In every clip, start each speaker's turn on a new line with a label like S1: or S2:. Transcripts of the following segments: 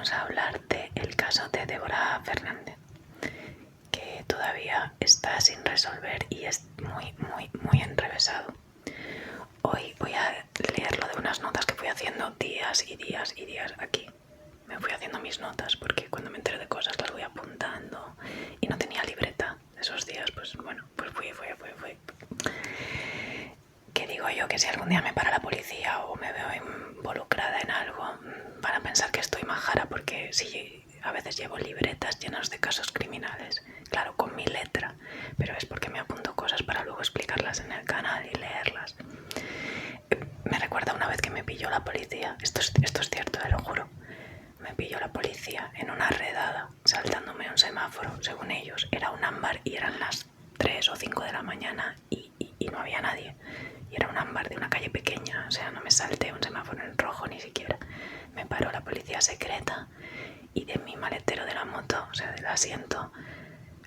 S1: vamos a hablar del caso de Débora Fernández, que todavía está sin resolver y es muy enrevesado. Hoy voy a leerlo de unas notas que fui haciendo días aquí. Me fui haciendo mis notas porque cuando me entero de cosas las voy apuntando y no tenía libreta esos días, pues bueno, pues fui. ¿Qué digo yo? Que si algún día me para la policía o me veo involucrada en algo, van a pensar que estoy majara, porque sí, a veces llevo libretas llenas de casos criminales, claro, con mi letra, pero es porque me apunto cosas para luego explicarlas en el canal y leerlas. Me recuerda una vez que me pilló la policía, esto es cierto, te lo juro. Me pilló la policía en una redada, saltándome un semáforo, según ellos. Era un ámbar y eran las 3 o 5 de la mañana y no había nadie. Y era un ámbar de una calle pequeña, o sea, no me salté un semáforo en rojo ni siquiera. Me paró la policía secreta y de mi maletero de la moto, o sea, del asiento,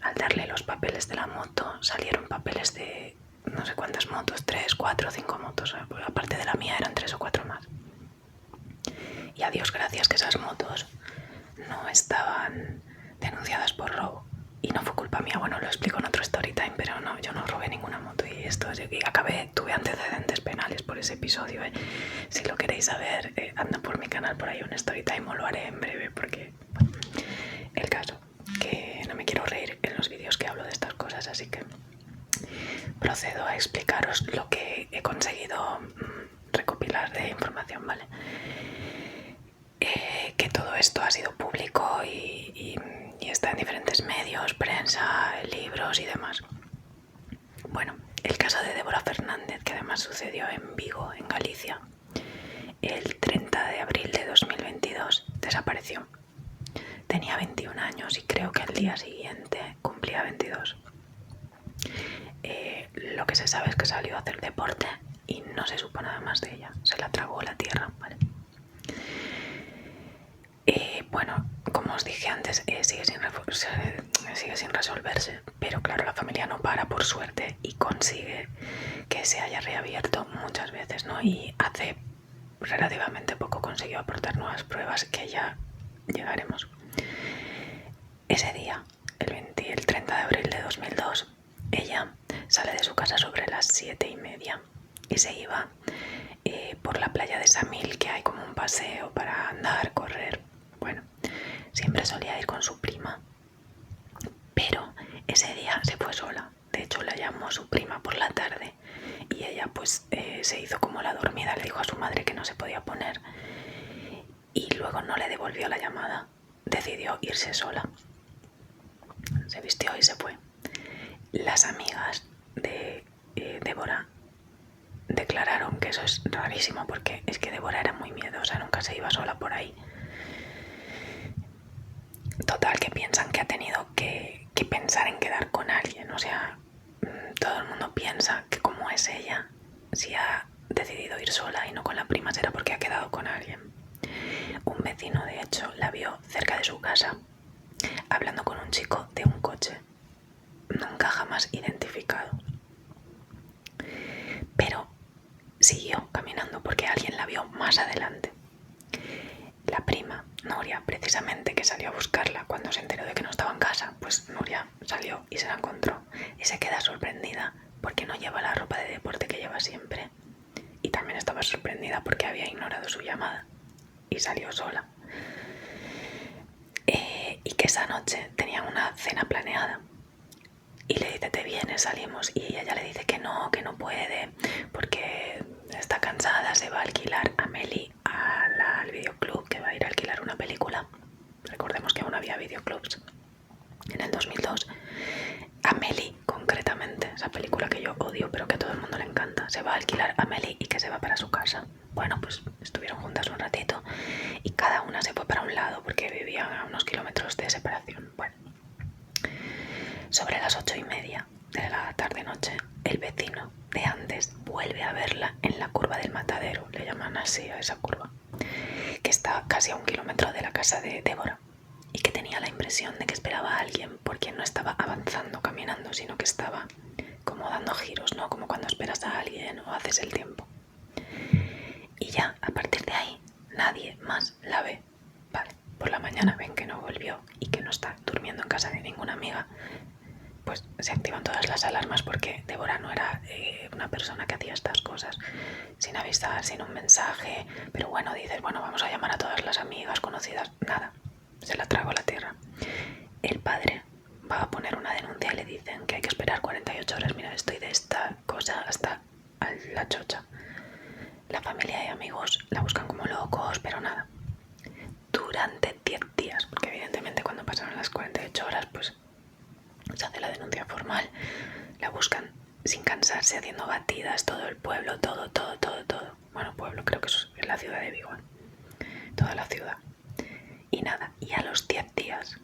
S1: al darle los papeles de la moto, salieron papeles de no sé cuántas motos, 3, 4, 5 motos. Pues aparte de la mía eran 3 o 4 más. Y a Dios gracias que esas motos no estaban denunciadas por robo. Y no fue culpa mía, bueno, lo explico en otro story time, pero no, yo no robé ninguna moto y tuve antecedentes penales por ese episodio. Si lo queréis saber, anda por mi canal, por ahí un story time, o lo haré en breve, porque bueno, el caso, que no me quiero reír en los vídeos que hablo de estas cosas, así que procedo a explicaros lo que he conseguido recopilar de información, ¿vale? Que todo esto ha sido público y está en diferentes medios, prensa, libros y demás. Bueno, el caso de Débora Fernández, que además sucedió en Vigo, en Galicia, el 30 de abril de 2022, desapareció. Tenía 21 años y creo que el día siguiente cumplía 22. Lo que se sabe es que salió a hacer deporte y no se supo nada más de ella. Se la tragó la tierra, ¿vale? Bueno, como os dije antes, sigue sin resolverse, pero claro, la familia no para, por suerte, y consigue que se haya reabierto muchas veces, ¿no? Y hace relativamente poco consiguió aportar nuevas pruebas, que ya llegaremos. Ese día, el 30 de abril de 2002, ella sale de su casa sobre las 7:30 y se iba por la playa de Samil, que hay como un paseo para andar, correr. Bueno, siempre solía ir con su prima, pero ese día se fue sola. De hecho, la llamó su prima por la tarde y ella pues se hizo como la dormida, le dijo a su madre que no se podía poner y luego no le devolvió la llamada. Decidió irse sola. Se vistió y se fue. Las amigas de Débora declararon que eso es rarísimo, porque es que Débora era muy miedosa, nunca se iba sola por ahí. Total, que piensan que ha tenido que pensar en quedar con alguien. O sea, todo el mundo piensa que como es ella, si ha decidido ir sola y no con la prima, será porque ha quedado con alguien. Un vecino, de hecho, la vio cerca de su casa hablando con un chico de un coche, nunca jamás identificado. Pero siguió caminando porque alguien la vio más adelante. La prima, Nuria, precisamente, que salió a buscarla cuando se enteró de que no estaba en casa, pues Nuria salió y se la encontró y se queda sorprendida porque no lleva la ropa de deporte que lleva siempre, y también estaba sorprendida porque había ignorado su llamada y salió sola. Y que esa noche tenían una cena planeada y le dice: te vienes, salimos, y ella ya le dice que no puede porque está cansada, se va a alquilar a Meli al videoclub, que va a ir a alquilar una película. Recordemos que aún había videoclubs en el 2002. A Meli, concretamente, esa película que yo odio pero que a todo el mundo le encanta. Se va a alquilar a Meli y que se va para su casa. Bueno, pues estuvieron juntas un ratito y cada una se fue para un lado porque vivían a unos kilómetros de separación. Bueno, sobre las 8:30 de la tarde-noche, el vecino de antes vuelve a verla en la curva del Matadero, le llaman así a esa curva, que está casi a 1 kilómetro de la casa de Débora, y que tenía la impresión de que esperaba a alguien porque no estaba avanzando caminando, sino que estaba como dando giros, ¿no? Como cuando esperas a alguien o haces el tiempo. Y ya, a partir de ahí, nadie más la ve. Vale, por por la mañana ven que no volvió y que no está durmiendo en casa de ninguna amiga, pues se activan todas las alarmas porque Débora no era una persona que hacía estas cosas sin avisar, sin un mensaje. Pero bueno, dices, bueno, vamos a llamar a todas las amigas conocidas. Nada, se la tragó la tierra. El padre va a poner una denuncia y le dicen que hay que esperar 48 horas. Mira, estoy de esta cosa hasta la chocha. La familia y amigos la buscan como locos, pero nada. Durante 10 días, porque evidentemente cuando pasaron las 48 horas, pues se hace la denuncia formal, la buscan sin cansarse, haciendo batidas, todo el pueblo, todo. Bueno, pueblo, creo que es la ciudad de Vigo, toda la ciudad. Y nada, y a los 10 días,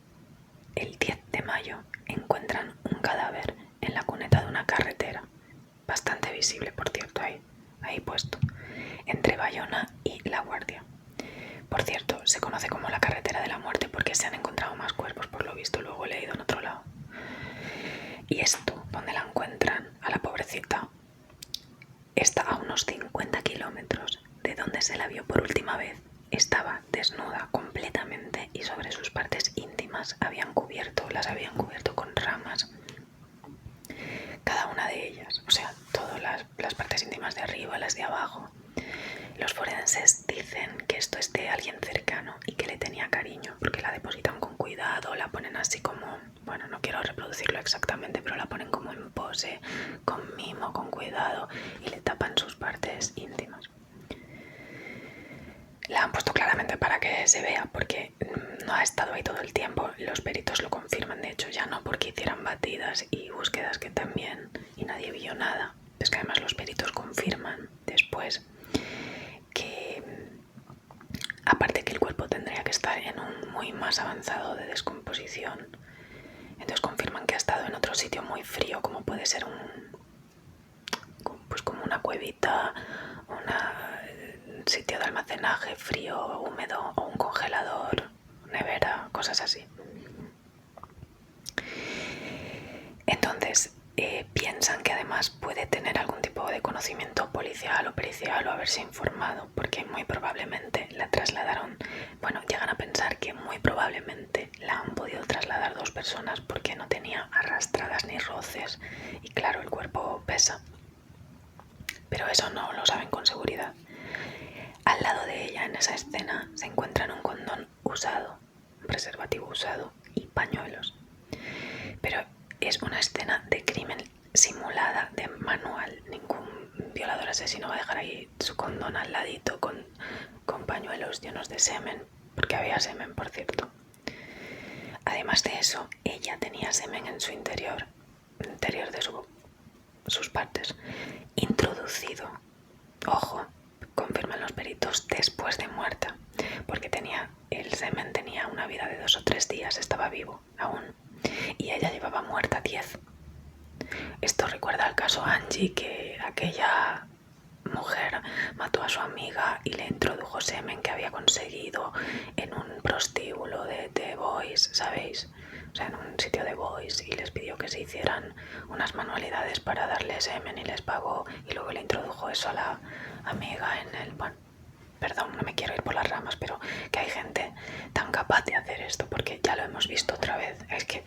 S1: el 10 de mayo, encuentran un cadáver en la cuneta de una carretera, bastante visible, por cierto, ahí puesto, entre Bayona y La Guardia. Por cierto, se conoce como la carretera de la muerte porque se han encontrado más cuerpos, por lo visto, luego he leído en otro lado. Y esto, donde la encuentran, a la pobrecita, está a unos 50 kilómetros de donde se la vio por última vez. Estaba desnuda completamente y sobre sus partes íntimas las habían cubierto con ramas. Cada una de ellas, o sea, todas las partes íntimas de arriba, las de abajo. Los forenses dicen que esto es de alguien cercano y que le tenía cariño, porque la depositan con cuidado, la ponen así como, bueno, no quiero reproducirlo exactamente, pero la ponen como en pose, con mimo, con cuidado, y le tapan sus partes íntimas. La han puesto claramente para que se vea, porque no ha estado ahí todo el tiempo. Los peritos lo confirman, de hecho, ya no porque hicieran batidas y búsquedas que también, y nadie vio nada. Es que además los peritos confirman después que, aparte que el cuerpo tendría que estar en un muy más avanzado de descomposición, entonces confirman que ha estado en otro sitio muy frío, como puede ser pues como una cuevita, un sitio de almacenaje frío, húmedo, o un congelador, nevera, cosas así. Entonces piensan que además puede tener algún tipo de conocimiento policial o pericial o haberse informado, porque muy probablemente la trasladaron. Bueno, llegan a pensar que muy probablemente la han podido trasladar dos personas porque no tenía arrastradas ni roces, y claro, el cuerpo pesa. Pero eso no lo saben con seguridad. Al lado de ella, en esa escena, se encuentran un condón usado, un preservativo usado y pañuelos. Pero es una escena de crimen simulada, de manual. Ningún violador asesino va a dejar ahí su condón al ladito con pañuelos llenos de semen, porque había semen, por cierto. Además de eso, ella tenía semen en su interior de sus partes, introducido, ojo, confirman los peritos, después de muerta, porque el semen tenía una vida de 2 o 3 días, estaba vivo aún, y ella llevaba muerta 10. Esto recuerda al caso Angie, que aquella mujer mató a su amiga y le introdujo semen que había conseguido en un prostíbulo de boys, ¿sabéis? O sea, en un sitio de boys, y les pidió que se hicieran unas manualidades para darle semen y les pagó, y luego le introdujo eso a la amiga en el... Bueno, perdón, no me quiero ir por las ramas, pero que hay gente tan capaz de hacer esto, porque ya lo hemos visto otra vez. Es que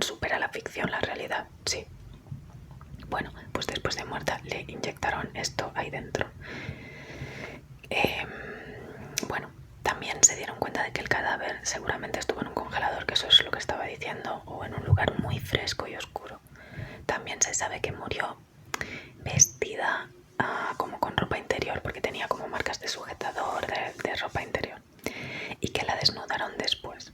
S1: supera la ficción la realidad, sí. Bueno, pues después de muerta le inyectaron esto ahí dentro. Bueno, también se dieron cuenta de que el cadáver seguramente estuvo en un congelador, que eso es lo que estaba diciendo, o en un lugar muy fresco y oscuro. También se sabe que murió vestida como con ropa interior, porque tenía como marcas de sujetador de ropa interior, y que la desnudaron después.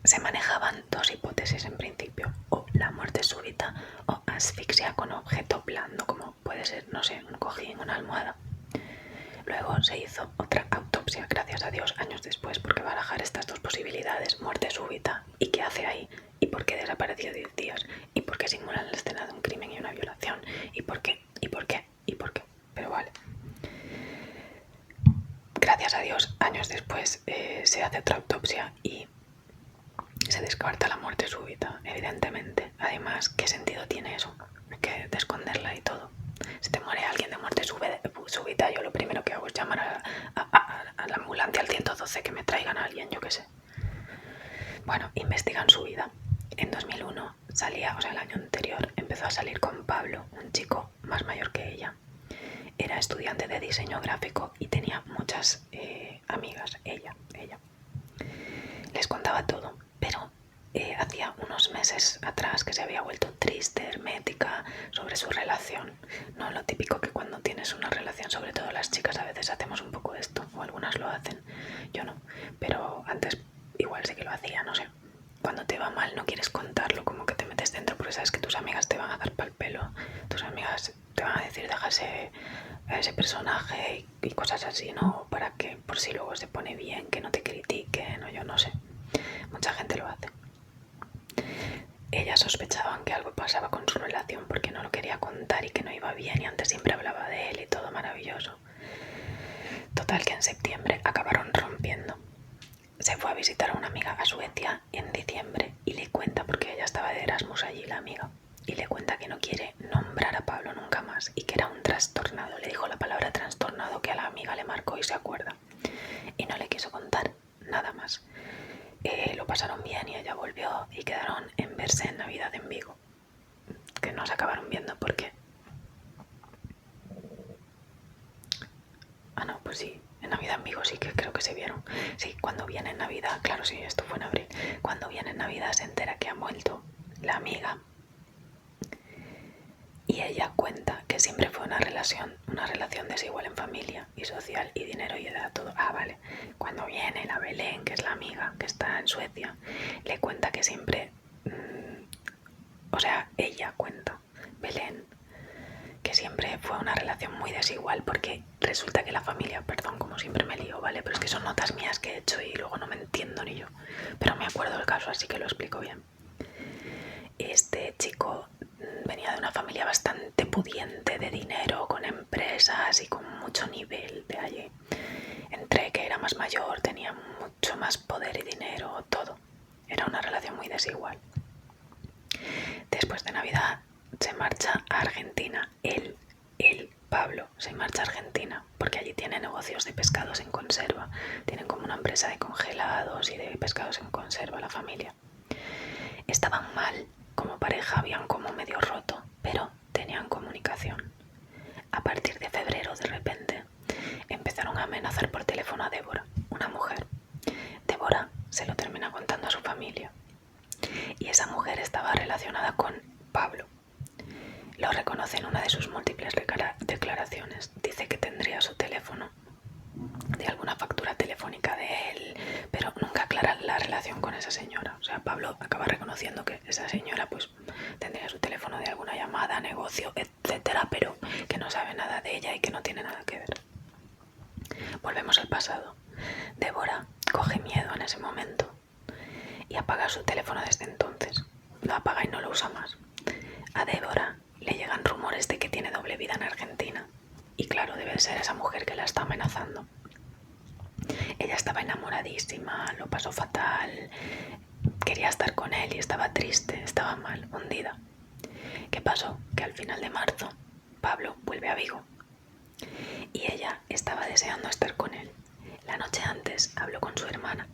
S1: Se manejaban dos hipótesis en principio: o la muerte súbita o asfixia con objeto blando, como puede ser, no sé, un cojín, una almohada. Luego se hizo otra autopsia, gracias a Dios, años después, porque barajar estas dos posibilidades, muerte súbita, ¿y qué hace ahí? ¿Y por qué desapareció 10 días? ¿Y por qué simulan la escena de un crimen y una violación? ¿Y por qué? ¿Y por qué? ¿Y por qué? Pero vale. Gracias a Dios, años después se hace otra autopsia y se descarta la muerte súbita, evidentemente. Además, ¿qué sentido tiene eso? Hay que esconderla y todo. Si te muere alguien de muerte súbita, yo lo primero que hago es llamar a la ambulancia, al 112, que me traigan a alguien, yo qué sé. Bueno, investigan su vida. En 2001 salía, o sea, el año anterior, empezó a salir con Pablo, un chico más mayor que ella. Era estudiante de diseño gráfico y tenía muchas amigas, ella. Les contaba todo, pero hacía unos meses atrás que se había vuelto triste, hermética sobre su relación. No lo típico que cuando tienes una relación, sobre todo las chicas a veces hacemos un poco esto, o algunas lo hacen, yo no, pero antes igual sí que lo hacía, no sé. Cuando te va mal no quieres contarlo, como que te metes dentro porque sabes que tus amigas te van a dar pal pelo, tus amigas te van a decir déjase a ese personaje y cosas así, ¿no? Para que por si luego se pone bien, que no te critiquen o yo no sé. Mucha gente lo hace. Ellas sospechaban que algo pasaba con su relación porque no lo quería contar y que no iba bien y antes siempre hablaba de él y todo maravilloso. Total que en septiembre acabaron rompiendo. Se fue a visitar a una amiga a Suecia en diciembre y le cuenta, porque ella estaba de Erasmus allí la amiga, y le cuenta que no quiere nombrar a Pablo nunca más y que era un trastornado. Le dijo la palabra trastornado que a la amiga le marcó y se acuerda. Y no le quiso contar nada más. Lo pasaron bien y ella volvió y quedaron en verse en Navidad en Vigo. Que no se acabaron viendo porque... Ah, no, pues sí, en Navidad en Vigo sí que creo que se vieron. Sí, cuando viene en Navidad, claro, sí, esto fue en abril. Cuando viene en Navidad se entera que ha vuelto la amiga y ella cuenta que siempre fue una relación desigual en familia y social y dinero y edad, todo. Ah, vale. Cuando viene la Belén, que es la amiga que está en Suecia, le cuenta que siempre... o sea, ella cuenta, Belén, que siempre fue una relación muy desigual porque resulta que la familia, perdón, como siempre me lío, ¿vale? Pero es que son notas mías que he hecho y luego no me entiendo ni yo. Pero me acuerdo del caso, así que lo explico bien. Este chico venía de una familia bastante pudiente, de dinero, con empresas y con mucho nivel de allí. Entre que era más mayor, tenía mucho más poder y dinero, todo. Era una relación muy desigual. Después de Navidad se marcha a Argentina. Él, Pablo, se marcha a Argentina porque allí tiene negocios de pescados en conserva. Tienen como una empresa de congelados y de pescados en conserva la familia. Estaban mal como pareja, habían como medio roto, pero tenían comunicación. A partir de febrero, de repente, empezaron a amenazar por teléfono a Débora, una mujer. Débora se lo termina contando a su familia. Y esa mujer estaba relacionada con Pablo. Lo reconoce en una de sus múltiples declaraciones. Dice que tendría su teléfono de alguna factura telefónica de él, pero nunca aclara la relación con esa señora. O sea, Pablo acaba reconociendo que esa señora pues tendría su teléfono de alguna llamada, negocio, etcétera, pero que no sabe nada de ella y que no tiene nada que ver. Volvemos al pasado. Débora coge miedo en ese momento y apaga su teléfono desde entonces. Lo apaga y no lo usa más. A Débora le llegan rumores de que tiene doble vida en Argentina. Y claro, debe ser esa mujer que la está amenazando. Ella estaba enamoradísima, lo pasó fatal, quería estar con él y estaba triste, estaba mal, hundida. ¿Qué pasó? Que al final de marzo, Pablo vuelve a Vigo. Y ella estaba deseando estar con él. La noche antes habló con su hermana.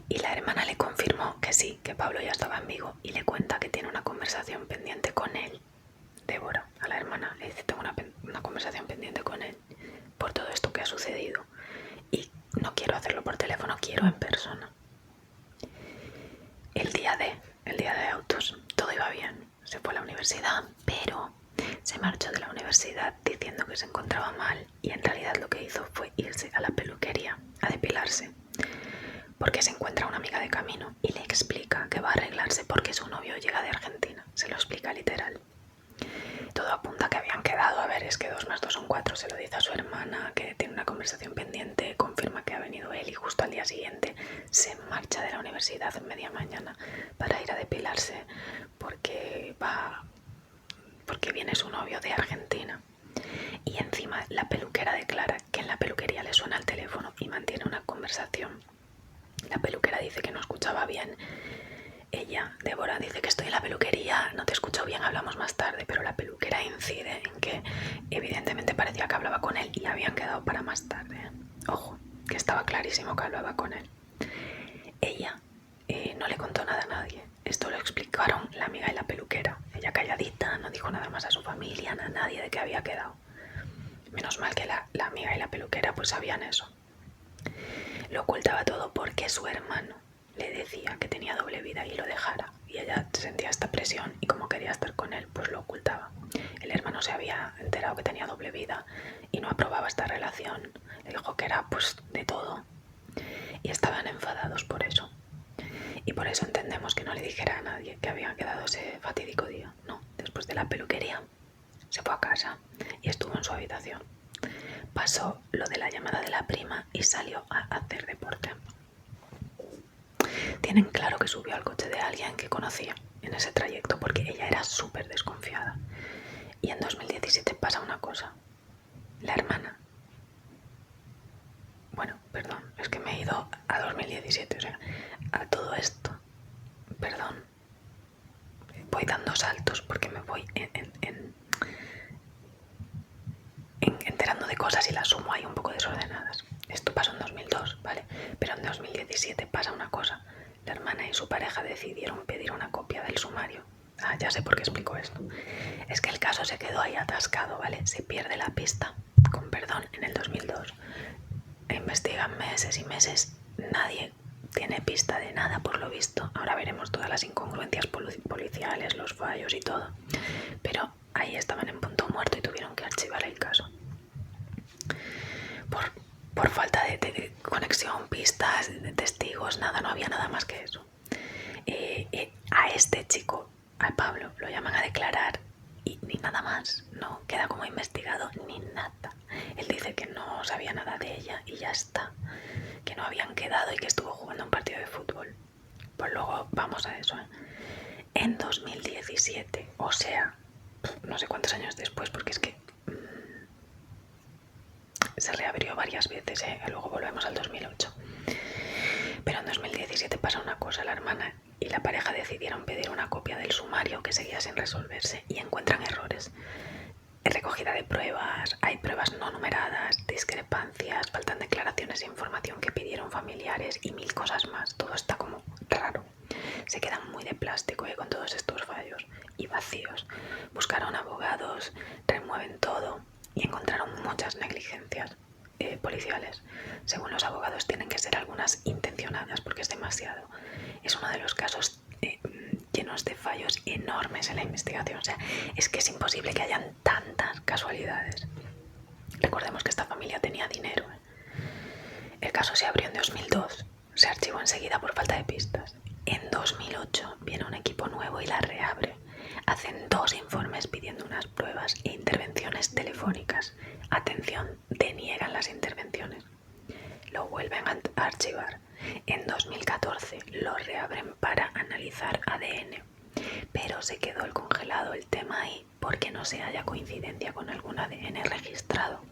S1: Y la hermana le confirmó que sí, que Pablo ya estaba en Vigo y le cuenta que tiene una conversación pendiente con él. Débora, a la hermana, le dice, tengo una conversación pendiente con él por todo esto que ha sucedido y no quiero hacerlo por teléfono, quiero en persona. El día de autos, todo iba bien. Se fue a la universidad, pero se marchó de la universidad diciendo que se encontraba mal y en realidad lo que hizo fue irse a la peluquería a depilarse. Porque se encuentra una amiga de camino y le explica que va a arreglarse porque su novio llega de Argentina. Se lo explica literal. Todo apunta a que habían quedado, a ver, es que 2 más 2 son 4, se lo dice a su hermana, que tiene una conversación pendiente, confirma que ha venido él y justo al día siguiente se marcha de la universidad en media mañana para ir a depilarse porque viene su novio de Argentina. Y encima la peluquera declara que en la peluquería le suena el teléfono y mantiene una conversación. La peluquera dice que no escuchaba bien. Ella, Débora, dice que estoy en la peluquería, no te escucho bien, hablamos más tarde, pero la peluquera incide en que evidentemente parecía que hablaba con él y habían quedado para más tarde. Ojo, que estaba clarísimo que hablaba con él. Ella dijo nada más a su familia, a nadie de qué había quedado. Menos mal que la amiga y la peluquera pues sabían eso. Lo ocultaba todo porque su hermano le decía que tenía doble vida y lo dejara. Y ella sentía esta presión y como quería estar con él, pues lo ocultaba. El hermano se había enterado que tenía doble vida y no aprobaba esta relación. Le dijo que era pues de todo. Y estaban enfadados por eso. Y por eso entendemos que no le dijera a nadie que había quedado ese fatídico día. No, después de la peluquería se fue a casa y estuvo en su habitación. Pasó lo de la llamada de la prima y salió a hacer deporte. Tienen claro que subió al coche de alguien que conocía en ese trayecto porque ella era súper desconfiada. Y en 2017 pasa una cosa. La hermana... Bueno, perdón, es que me he ido a 2017, o sea, a todo esto. Perdón. Voy dando saltos porque me voy enterando de cosas y las sumo ahí un poco desordenadas. Esto pasó en 2002, ¿vale? Pero en 2017 pasa una cosa. La hermana y su pareja decidieron pedir una copia del sumario. Ah, ya sé por qué explico esto. Es que el caso se quedó ahí atascado, ¿vale? Se pierde la pista, con perdón, en el 2002. Investigan meses y meses. Nadie tiene pista de nada, por lo visto. Ahora veremos todas las incongruencias policiales, los fallos y todo. Pero ahí estaban en punto muerto y tuvieron que archivar el caso. Por falta de conexión, pistas, de testigos, nada, no había nada más que eso. A este chico, a Pablo, lo llaman a declarar y ni nada más, no queda como investigado ni nada. Él dice que no sabía nada de ella y ya está, que no habían quedado y que estuvo jugando un partido de fútbol. Pues luego vamos a eso, ¿eh? En 2017, o sea, no sé cuántos años después, porque es que se reabrió varias veces, luego volvemos al 2008. Pero en 2017 pasa una cosa, la hermana y la pareja decidieron pedir una copia del sumario que seguía sin resolverse y encuentran errores. Recogida de pruebas, hay pruebas no numeradas, discrepancias, faltan declaraciones e información que pidieron familiares y mil cosas más. Todo está como raro. Se quedan muy de plástico con todos estos fallos y vacíos. Buscaron abogados, remueven todo y encontraron muchas negligencias policiales. Según los abogados tienen que ser algunas intencionadas porque es demasiado. Es uno de los casos llenos de fallos enormes en la investigación. O sea, es que es imposible que hayan tantas casualidades. Recordemos que esta familia tenía dinero. El caso se abrió en 2002. Se archivó enseguida por falta de pistas. En 2008 viene un equipo nuevo y la reabre. Hacen 2 informes pidiendo unas pruebas e intervenciones telefónicas. Atención, deniegan las intervenciones. Lo vuelven a archivar. En 2014 lo reabren para analizar ADN. Pero se quedó el congelado el tema ahí porque no se haya coincidencia con algún ADN registrado.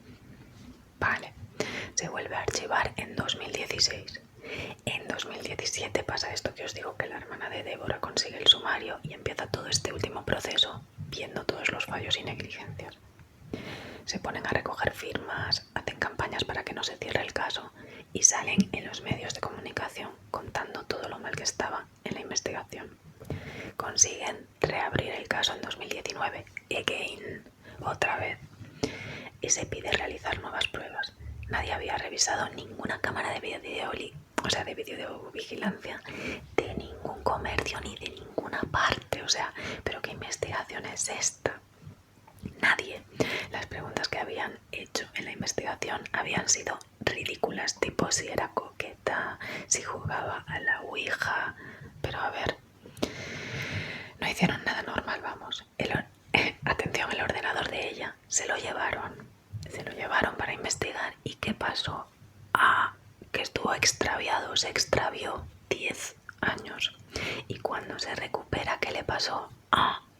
S1: Vale, se vuelve a archivar en 2016. En 2017 pasa esto que os digo, que la hermana de Débora consigue el sumario y empieza todo este último proceso viendo todos los fallos y negligencias. Se ponen a recoger firmas, hacen campañas para que no se cierre el caso y salen en los medios de comunicación contando todo lo mal que estaba en la investigación. Consiguen reabrir el caso en 2019, again, otra vez, y se pide realizar nuevas pruebas. Nadie había revisado ninguna cámara de videovigilancia de ningún comercio ni de ninguna parte. O sea, ¿pero qué investigación es esta? Nadie. Las preguntas que habían hecho en la investigación habían sido ridículas, tipo si era coqueta, si jugaba a la ouija. Pero a ver, no hicieron nada normal, vamos. Atención, el ordenador de ella se lo llevaron para investigar. ¿Y qué pasó? Que estuvo extraviado, se extravió 10 años. Y cuando se recupera, ¿qué le pasó?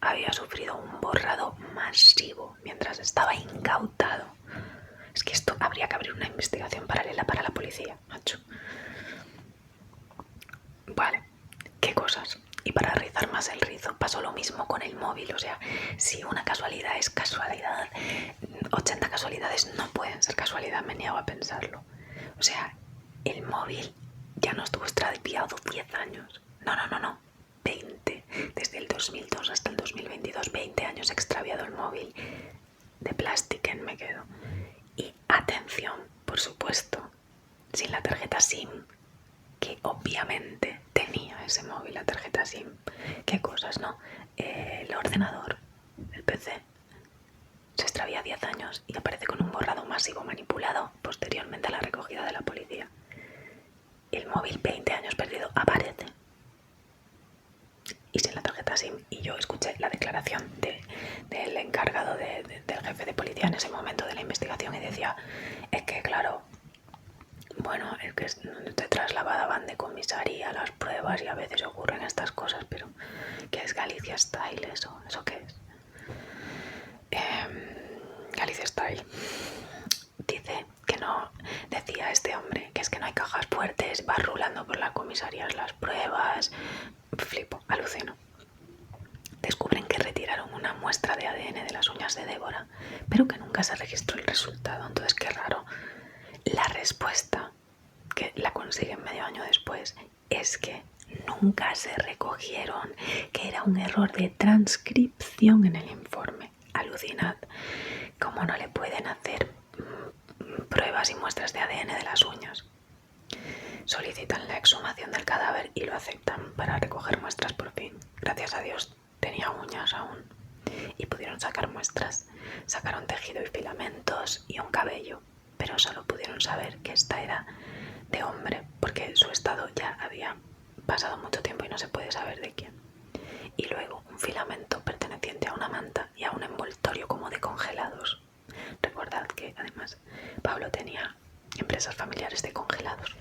S1: Había sufrido un borrado masivo mientras estaba incautado. Es que esto habría que abrir una investigación paralela para la policía, macho. Vale, ¿qué cosas? Y para rizar más el rizo, pasó lo mismo con el móvil. O sea, si una casualidad es casualidad, 80 casualidades no pueden ser casualidad, me niego a pensarlo. O sea, el móvil ya no estuvo extraviado 10 años. No, 20. Desde el 2002 hasta el 2022, 20 años extraviado el móvil. De plástico me quedo. Y atención, por supuesto, sin la tarjeta SIM, que obviamente tenía ese móvil, la tarjeta SIM. Qué cosas, ¿no? El ordenador, el PC, se extravía 10 años y aparece con un borrado masivo manipulado posteriormente a la recogida de la policía. El móvil 20 años perdido aparece y sin la tarjeta SIM. Y yo escuché la declaración del encargado del jefe de policía en ese momento de la investigación y decía, es que claro, bueno, es que te trasladaban de comisaría las pruebas y a veces ocurren estas cosas, pero ¿qué es Galicia Style eso? ¿Eso qué es? Galicia Style. Dice que no, decía este hombre, que es que no hay cajas fuertes, va rulando por las comisarías las pruebas. Flipo, alucino. Descubren que retiraron una muestra de ADN de las uñas de Débora, pero que nunca se registró el resultado. Entonces, qué raro. La respuesta, que la consiguen medio año después, es que nunca se recogieron, que era un error de transcripción en el informe. Alucinad. ¿Cómo no le pueden hacer pruebas y muestras de ADN de las uñas? Solicitan la exhumación del cadáver y lo aceptan para recoger muestras por fin. Gracias a Dios tenía uñas aún y pudieron sacar muestras. Sacaron tejido y filamentos y un cabello, pero solo pudieron saber que esta era de hombre porque su estado ya había pasado mucho tiempo y no se puede saber de quién. Y luego un filamento perteneciente a una manta y a un envoltorio como de congelados. Recordad que además Pablo tenía empresas familiares de congelados.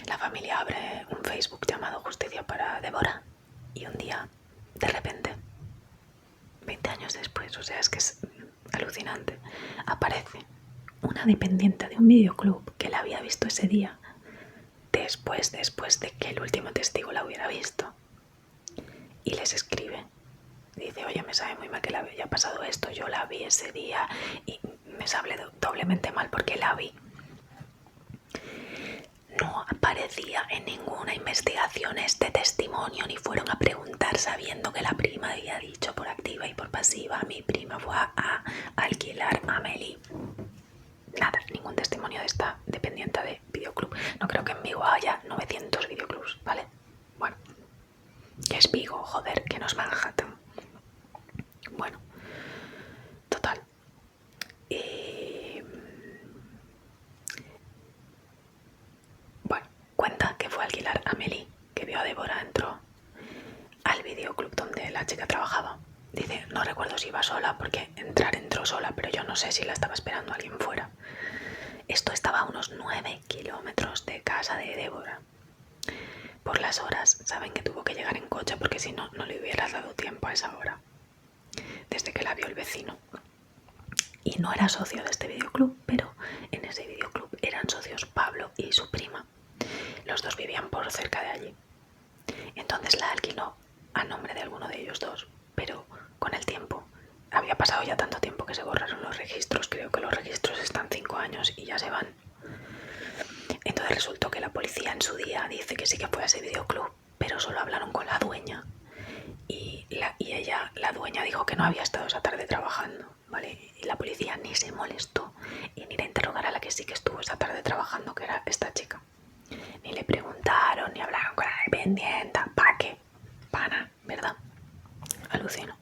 S1: La familia abre un Facebook llamado Justicia para Débora y un día, de repente, 20 años después, o sea, es que es alucinante, aparece una dependiente de un videoclub que la había visto ese día, después de que el último testigo la hubiera visto, y les escribe. Dice, oye, me sabe muy mal que le haya pasado esto, yo la vi ese día y me sabe doblemente mal porque la vi. No aparecía en ninguna investigación este testimonio, ni fueron a preguntar sabiendo que la prima había dicho por activa y por pasiva, mi prima fue a alquilar Amelie. Nada, ningún testimonio de esta dependiente de videoclub. No creo que en Vigo haya 900 videoclubs, ¿vale? Bueno, que es Vigo, joder, que no es Manhattan. Bueno, total. Bueno, cuenta que fue a alquilar a Amelie, que vio a Débora, entró al videoclub donde la chica trabajaba. Dice, no recuerdo si iba sola, porque entró sola, pero yo no sé si la estaba esperando alguien fuera. Esto estaba a unos 9 kilómetros de casa de Débora. Por las horas, saben que tuvo que llegar en coche porque si no, no le hubiera dado tiempo a esa hora. Desde que la vio el vecino. Y no era socio de este videoclub, pero en ese videoclub eran socios Pablo y su prima. Los dos vivían por cerca de allí. Entonces la alquiló a nombre de alguno de ellos dos, pero con el tiempo, había pasado ya tanto tiempo que se borraron los registros, creo que los registros están 5 años y ya se van. Entonces resultó que la policía en su día dice que sí que fue a ese videoclub, pero solo hablaron con la dueña y ella, la dueña, dijo que no había estado esa tarde trabajando, ¿vale? Y la policía ni se molestó en ir a interrogar a la que sí que estuvo esa tarde trabajando, que era esta chica. Ni le preguntaron, ni hablaron con la dependiente. ¿Para qué? Pana, ¿verdad? Alucino.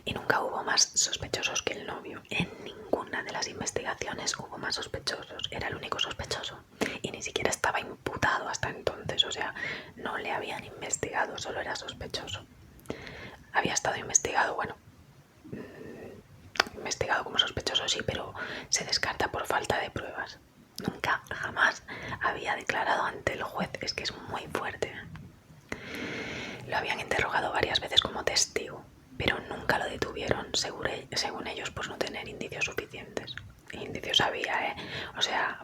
S1: Y nunca hubo más sospechosos que el novio. En ninguna de las investigaciones hubo más sospechosos. Era el único sospechoso. Y ni siquiera estaba imputado hasta entonces. O sea, no le habían investigado, solo era sospechoso. Había estado investigado, bueno, investigado como sospechoso sí, pero se descarta por falta de pruebas. Nunca, jamás había declarado ante el juez. Es que es muy fuerte. Lo habían interrogado varias veces como testigo, pero nunca lo detuvieron, según ellos, por no tener indicios suficientes. Indicios había, ¿eh? O sea,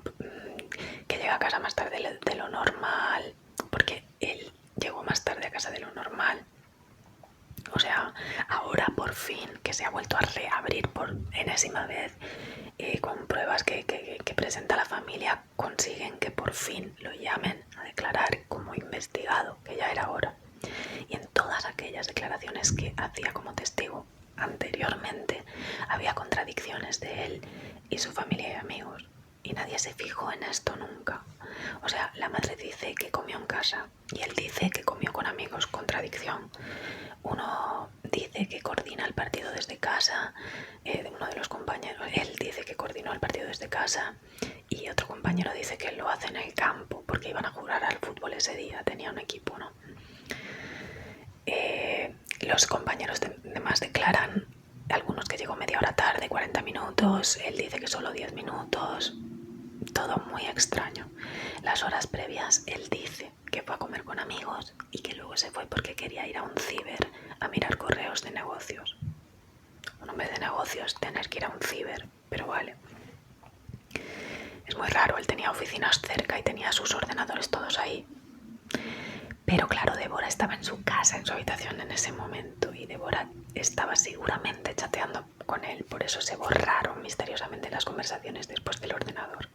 S1: que llega a casa más tarde de lo normal, porque él llegó más tarde a casa de lo normal. O sea, ahora por fin, que se ha vuelto a reabrir por enésima vez, con pruebas que presenta la familia, consiguen que por fin lo llamen a declarar como investigado, que ya era hora. Y en todas aquellas declaraciones que hacía como testigo anteriormente había contradicciones de él y su familia y amigos, y nadie se fijó en esto nunca. O sea, la madre dice que comió en casa y él dice que comió con amigos, contradicción. Uno dice que coordina el partido desde casa, uno de los compañeros, él dice que coordinó el partido desde casa y otro compañero dice que él lo hace en el campo porque iban a jugar al fútbol ese día, tenía un equipo, ¿no? Los compañeros demás declaran, algunos que llegó media hora tarde, 40 minutos, él dice que solo 10 minutos, todo muy extraño. Las horas previas él dice que fue a comer con amigos y que luego se fue porque quería ir a un ciber a mirar correos de negocios. Un hombre de negocios tener que ir a un ciber, pero vale. Es muy raro, él tenía oficinas cerca y tenía sus ordenadores todos ahí. Pero claro, Débora estaba en su casa, en su habitación en ese momento, y Débora estaba seguramente chateando con él, por eso se borraron misteriosamente las conversaciones después del ordenador.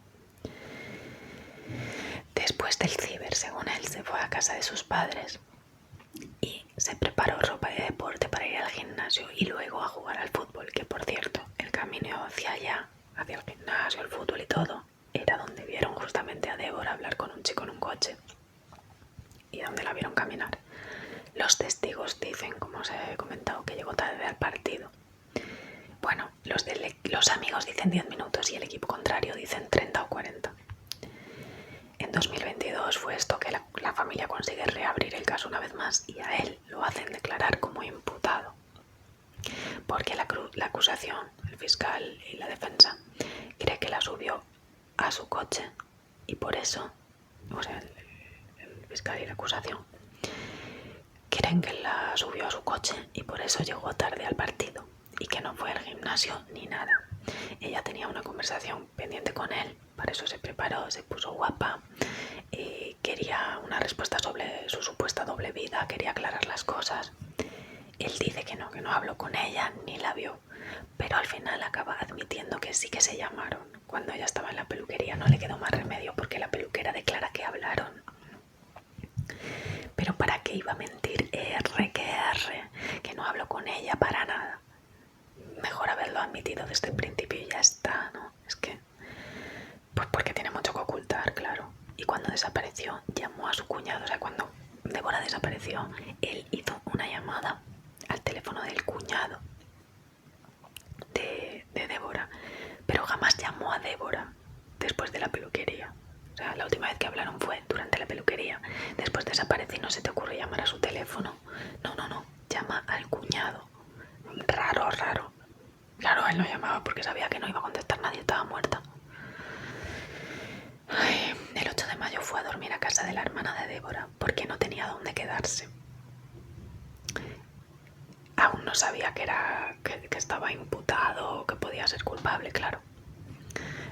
S1: Después del ciber, según él, se fue a casa de sus padres y se preparó ropa de deporte para ir al gimnasio y luego a jugar al fútbol, que por cierto, el camino hacia allá, hacia el gimnasio, el fútbol y todo, era donde vieron justamente a Débora hablar con un chico en un coche y donde la vieron caminar. Los testigos dicen, como os he comentado, que llegó tarde al partido. Bueno, los amigos dicen 10 minutos y el equipo contrario dicen 30 o 40. En 2022 fue esto que la familia consigue reabrir el caso una vez más y a él lo hacen declarar como imputado. Porque la acusación, el fiscal y la defensa, cree que la subió a su coche y por eso, o sea, el fiscal y la acusación, creen que la subió a su coche y por eso llegó tarde al partido y que no fue al gimnasio ni nada. Ella tenía una conversación pendiente con él, para eso se preparó, se puso guapa y quería una respuesta sobre su supuesta doble vida, quería aclarar las cosas. Él dice que no habló con ella ni la vio, pero al final acaba admitiendo que sí que se llamaron. Cuando ella estaba en la peluquería no le quedó más remedio porque la peluquera declara que hablaron. Pero ¿para qué iba a mentir que no habló con ella para nada? Mejor haberlo admitido desde el principio y ya está, ¿no? Es que, pues porque tiene mucho que ocultar, claro. Y cuando desapareció, llamó a su cuñado. O sea, cuando Débora desapareció, él hizo una llamada al teléfono del cuñado de Débora, pero jamás llamó a Débora después de la peluquería. O sea, la última vez que hablaron fue durante la peluquería. Después desaparece y no se te ocurre llamar a su teléfono. No. Llama al cuñado. Raro. Claro, él no llamaba porque sabía que no iba a contestar nadie, estaba muerta. Ay, el 8 de mayo fue a dormir a casa de la hermana de Débora porque no tenía dónde quedarse. Aún no sabía que estaba imputado o que podía ser culpable, claro.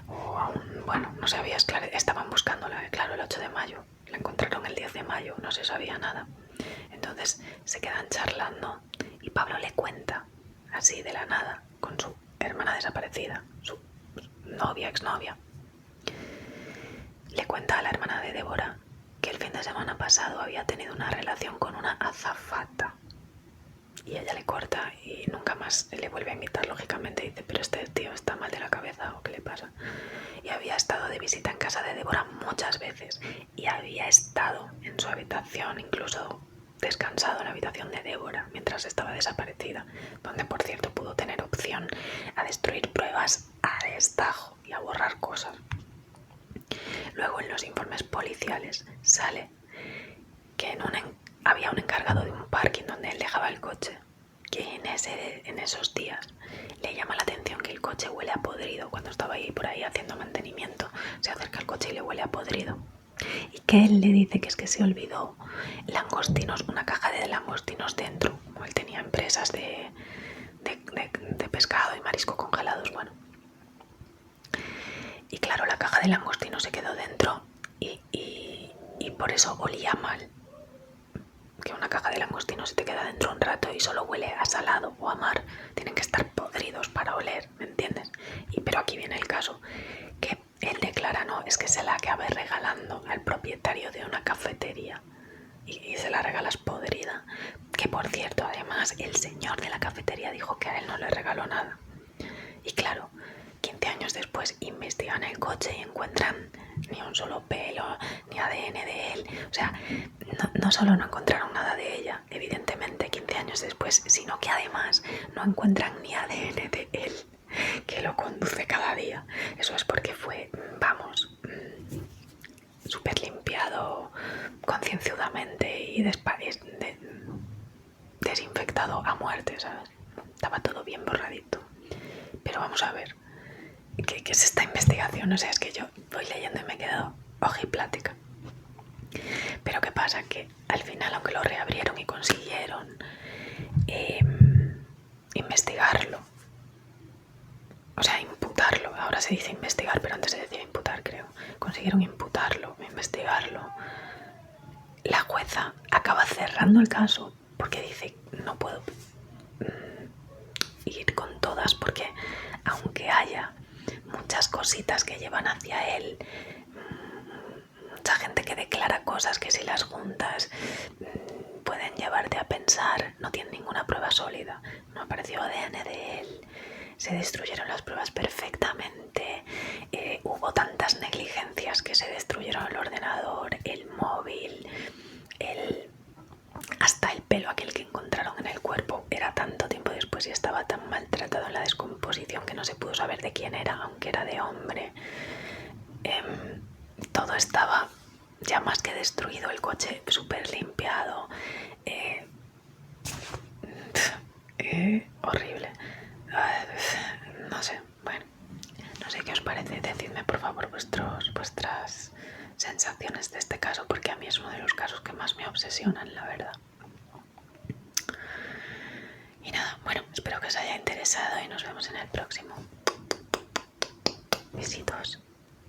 S1: O aún, bueno, no sabía, estaban buscándola, claro, el 8 de mayo. La encontraron el 10 de mayo, no se sabía nada. Entonces se quedan charlando y Pablo le cuenta, así de la nada, con su hermana desaparecida, su novia, exnovia. Le cuenta a la hermana de Débora que el fin de semana pasado había tenido una relación con una azafata. Y ella le corta y nunca más le vuelve a invitar, lógicamente. Dice, pero este tío está mal de la cabeza o qué le pasa. Y había estado de visita en casa de Débora muchas veces. Y había estado en su habitación, incluso descansado en la habitación de Débora mientras estaba desaparecida, donde por cierto pudo tener opción a destruir pruebas a destajo y a borrar cosas. Luego en los informes policiales sale que había un encargado de un parking donde él dejaba el coche, que en esos días le llama la atención que el coche huele a podrido. Cuando estaba ahí por ahí haciendo mantenimiento, se acerca al coche y le huele a podrido. Y que él le dice que es que se olvidó langostinos, una caja de langostinos dentro, como él tenía empresas de pescado y marisco congelados, bueno. Y claro, la caja de langostinos se quedó dentro y por eso olía mal. Que una caja de langostinos se te queda dentro un rato y solo huele a salado o a mar. Tienen que estar podridos para oler, ¿me entiendes? Pero aquí viene el caso, que él declara, no, es que se la acabé regalando al propietario de una cafetería y se la regalas podrida. además el señor de la cafetería dijo que a él no le regaló nada. Y claro, 15 años después investigan el coche y encuentran ni un solo pelo, ni ADN de él. O sea, no solo no encontraron nada de ella, evidentemente 15 años después, sino que además no encuentran ni ADN de él, que lo conduce cada día. Eso es porque fue, vamos, súper limpiado concienzudamente y desinfectado a muerte, ¿sabes? Estaba todo bien borradito. Pero vamos a ver, ¿qué es esta investigación? O sea, es que yo voy leyendo y me he quedado ojiplática. Pero ¿qué pasa? Que al final, aunque lo reabrieron y consiguieron investigarlo, o sea, imputarlo, ahora se dice investigar, pero antes se decía imputar, creo. Consiguieron imputarlo, investigarlo. La jueza acaba cerrando el caso porque dice, no puedo ir con todas porque aunque haya muchas cositas que llevan hacia él, mucha gente que declara cosas que si las juntas pueden llevarte a pensar, no tiene ninguna prueba sólida, no apareció ADN de él, se destruyeron las pruebas perfectamente, hubo tantas negligencias que se destruyeron el ordenador, el móvil, hasta el pelo aquel que encontraron en el cuerpo era tanto tiempo después y estaba tan maltratado en la descomposición que no se pudo saber de quién era, aunque era de hombre. Todo estaba ya más que destruido, el coche súper limpiado. Horrible. No sé, bueno, no sé qué os parece. Decidme por favor vuestras sensaciones de este caso, porque a mí es uno de los casos que más me obsesionan, la verdad. Y nada, bueno, espero que os haya interesado y nos vemos en el próximo. Besitos.